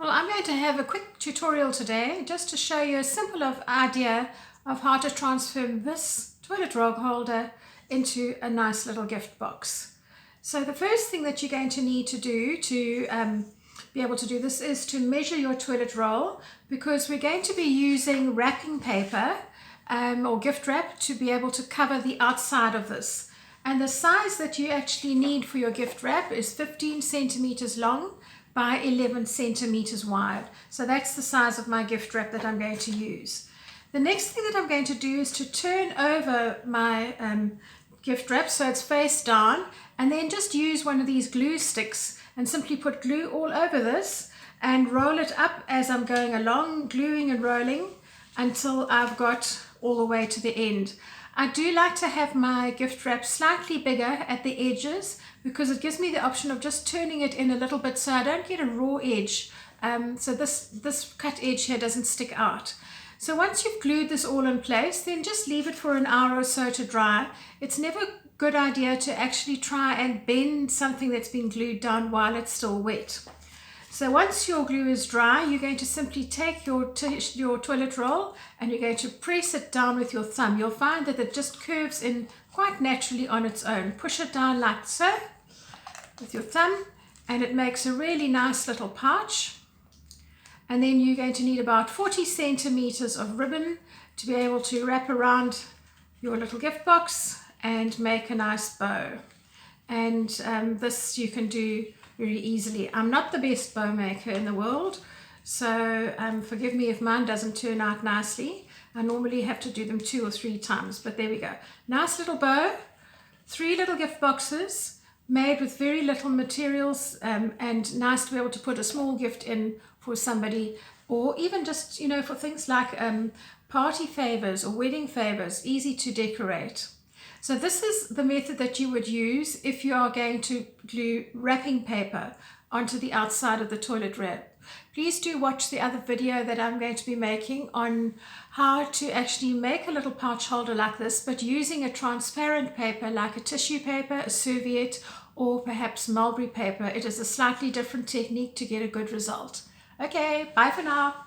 Well, I'm going to have a quick tutorial today just to show you a simple idea of how to transform this toilet roll holder into a nice little gift box. So the first thing that you're going to need to do to be able to do this is to measure your toilet roll, because we're going to be using wrapping paper or gift wrap to be able to cover the outside of this. And the size that you actually need for your gift wrap is 15 centimeters long by 11 centimeters wide. So that's the size of my gift wrap that I'm going to use. The next thing that I'm going to do is to turn over my gift wrap so it's face down, and then just use one of these glue sticks and simply put glue all over this and roll it up as I'm going along, gluing and rolling until I've got all the way to the end. I do like to have my gift wrap slightly bigger at the edges because it gives me the option of just turning it in a little bit so I don't get a raw edge. So this cut edge here doesn't stick out. So once you've glued this all in place, then just leave it for an hour or so to dry. It's never a good idea to actually try and bend something that's been glued down while it's still wet. So once your glue is dry, you're going to simply take your toilet roll and you're going to press it down with your thumb. You'll find that it just curves in quite naturally on its own. Push it down like so with your thumb and it makes a really nice little pouch. And then you're going to need about 40 centimeters of ribbon to be able to wrap around your little gift box and make a nice bow. And this you can do very easily. I'm not the best bow maker in the world, so forgive me if mine doesn't turn out nicely. I normally have to do them 2 or 3 times, but there we go. Nice little bow, 3 little gift boxes made with very little materials, and nice to be able to put a small gift in for somebody, or even just, you know, for things like party favors or wedding favors, easy to decorate. So this is the method that you would use if you are going to glue wrapping paper onto the outside of the toilet wrap. Please do watch the other video that I'm going to be making on how to actually make a little pouch holder like this, but using a transparent paper like a tissue paper, a serviette, or perhaps mulberry paper. It is a slightly different technique to get a good result. Okay, bye for now.